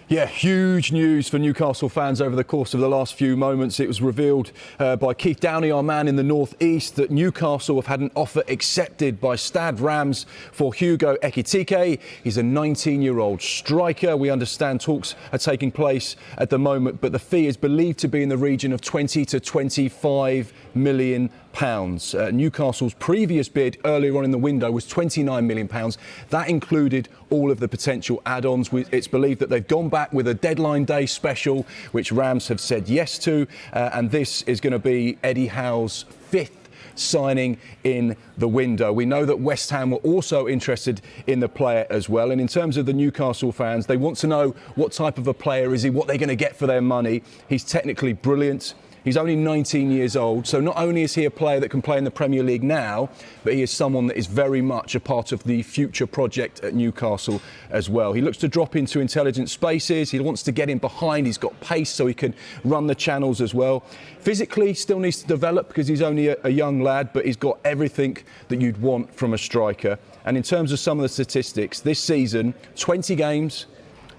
Yeah, huge news for Newcastle fans over the course of the last few moments. It was revealed by Keith Downey, our man in the North East, that Newcastle have had an offer accepted by Stade Reims for Hugo Ekitike. He's a 19-year-old striker. We understand talks are taking place at the moment, but the fee is believed to be in the region of 20 to 25 million pounds. Newcastle's previous bid earlier on in the window was 29 million pounds. That included all of the potential add-ons. It's believed that they've gone back with a deadline day special, which Rams have said yes to, and this is going to be Eddie Howe's fifth signing in the window. We know that West Ham were also interested in the player as well, and in terms of the Newcastle fans, they want to know what type of a player is he, what they're going to get for their money. He's technically brilliant. He's only 19 years old, so not only is he a player that can play in the Premier League now, but he is someone that is very much a part of the future project at Newcastle as well. He looks to drop into intelligent spaces. He wants to get in behind. He's got pace so he can run the channels as well. Physically, still needs to develop because he's only a young lad, but he's got everything that you'd want from a striker. And in terms of some of the statistics, this season, 20 games,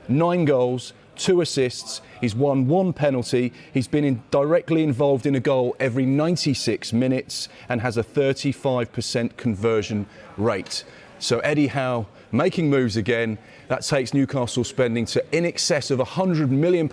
9 goals, 2 assists. He's won 1 penalty. He's been directly involved in a goal every 96 minutes and has a 35% conversion rate. So Eddie Howe making moves again. That takes Newcastle spending to in excess of £100 million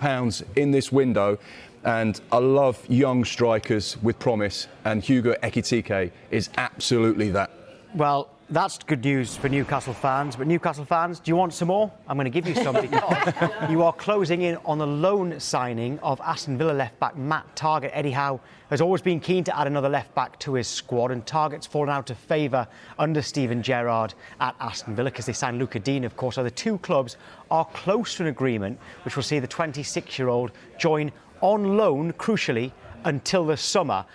in this window. And I love young strikers with promise, and Hugo Ekitike is absolutely that. Well, that's good news for Newcastle fans. But Newcastle fans, do you want some more? I'm going to give you some because you are closing in on the loan signing of Aston Villa left-back Matt Targett. Eddie Howe has always been keen to add another left-back to his squad, and Targett's fallen out of favour under Steven Gerrard at Aston Villa because they signed Lucas Digne, of course. So the two clubs are close to an agreement which will see the 26-year-old join on loan, crucially, until the summer.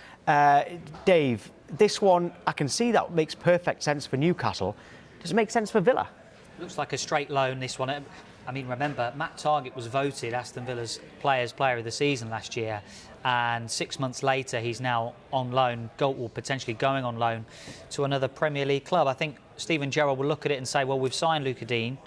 Dave, this one, I can see that makes perfect sense for Newcastle. Does it make sense for Villa? Looks like a straight loan, this one. I mean, remember, Matt Targett was voted Aston Villa's Player of the Season last year, and 6 months later, he's now on loan, or potentially going on loan to another Premier League club. I think Steven Gerrard will look at it and say, well, we've signed Lucas Digne.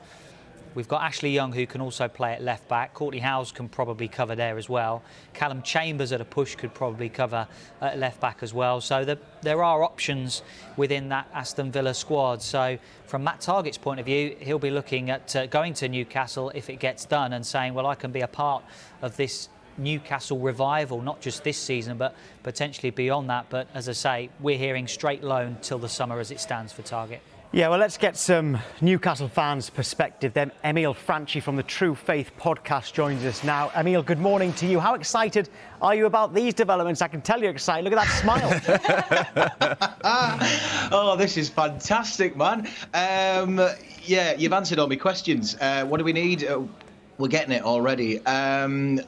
We've got Ashley Young, who can also play at left-back. Courtney Howes can probably cover there as well. Callum Chambers at a push could probably cover at left-back as well. So there are options within that Aston Villa squad. So from Matt Targett's point of view, he'll be looking at going to Newcastle if it gets done and saying, well, I can be a part of this Newcastle revival, not just this season, but potentially beyond that. But as I say, we're hearing straight loan till the summer as it stands for Targett. Yeah, well, let's get some Newcastle fans' perspective then. Emile Franchi from the True Faith podcast joins us now. Emile, good morning to you. How excited are you about these developments? I can tell you're excited. Look at that smile. Oh, this is fantastic, man. Yeah, you've answered all my questions. What do we need? We're getting it already.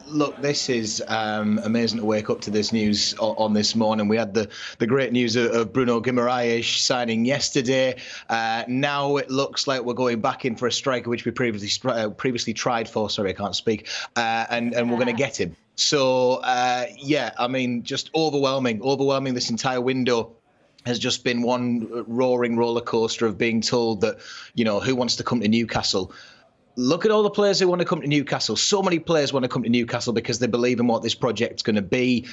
Look, this is amazing to wake up to this news on this morning. We had the great news of Bruno Guimaraes signing yesterday. Now it looks like we're going back in for a striker, which we previously tried for. Sorry, I can't speak. And we're going to get him. So, yeah, I mean, just overwhelming. This entire window has just been one roaring roller coaster of being told that, you know, who wants to come to Newcastle. Look at all the players who want to come to Newcastle. So many players want to come to Newcastle because they believe in what this project's going to be.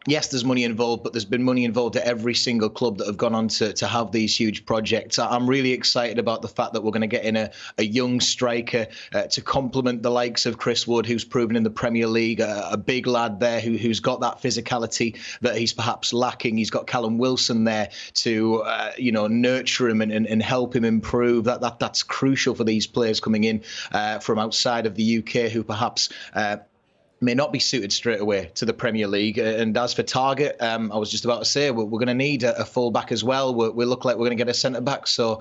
Yes, there's money involved, but there's been money involved at every single club that have gone on to have these huge projects. I'm really excited about the fact that we're going to get in a young striker to complement the likes of Chris Wood, who's proven in the Premier League, a big lad there who's got that physicality that he's perhaps lacking. He's got Callum Wilson there to, nurture him and help him improve. That's crucial for these players coming in from outside of the UK who perhaps may not be suited straight away to the Premier League. And as for Targett, I was just about to say, we're going to need a full-back as well. We look like we're going to get a centre-back. So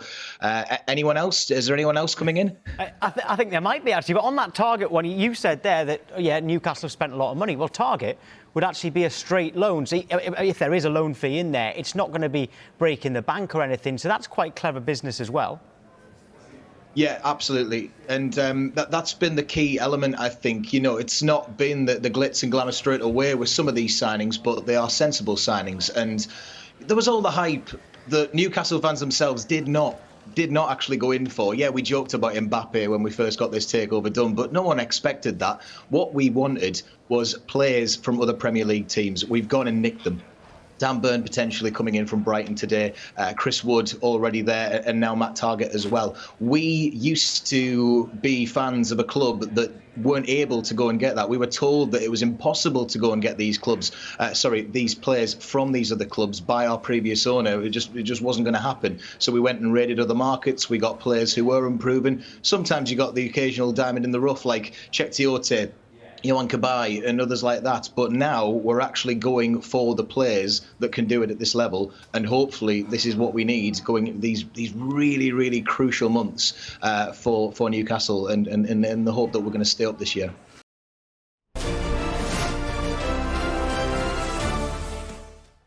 anyone else? Is there anyone else coming in? I think there might be, actually. But on that Targett one, you said there that, yeah, Newcastle have spent a lot of money. Well, Targett would actually be a straight loan. So if there is a loan fee in there, it's not going to be breaking the bank or anything. So that's quite clever business as well. Yeah, absolutely. And that's been the key element, I think. You know, it's not been the glitz and glamour straight away with some of these signings, but they are sensible signings. And there was all the hype that Newcastle fans themselves did not did not actually go in for. Yeah, we joked about Mbappe when we first got this takeover done, but no one expected that. What we wanted was players from other Premier League teams. We've gone and nicked them. Dan Burn potentially coming in from Brighton today, Chris Wood already there, and now Matt Targett as well. We used to be fans of a club that weren't able to go and get that. We were told that it was impossible to go and get these these players from these other clubs by our previous owner. It just wasn't going to happen. So we went and raided other markets. We got players who were unproven. Sometimes you got the occasional diamond in the rough, like Cheick Tiote, Yohan Cabaye and others like that. But now we're actually going for the players that can do it at this level, and hopefully this is what we need going these really, really crucial months for Newcastle, and in the hope that we're going to stay up this year.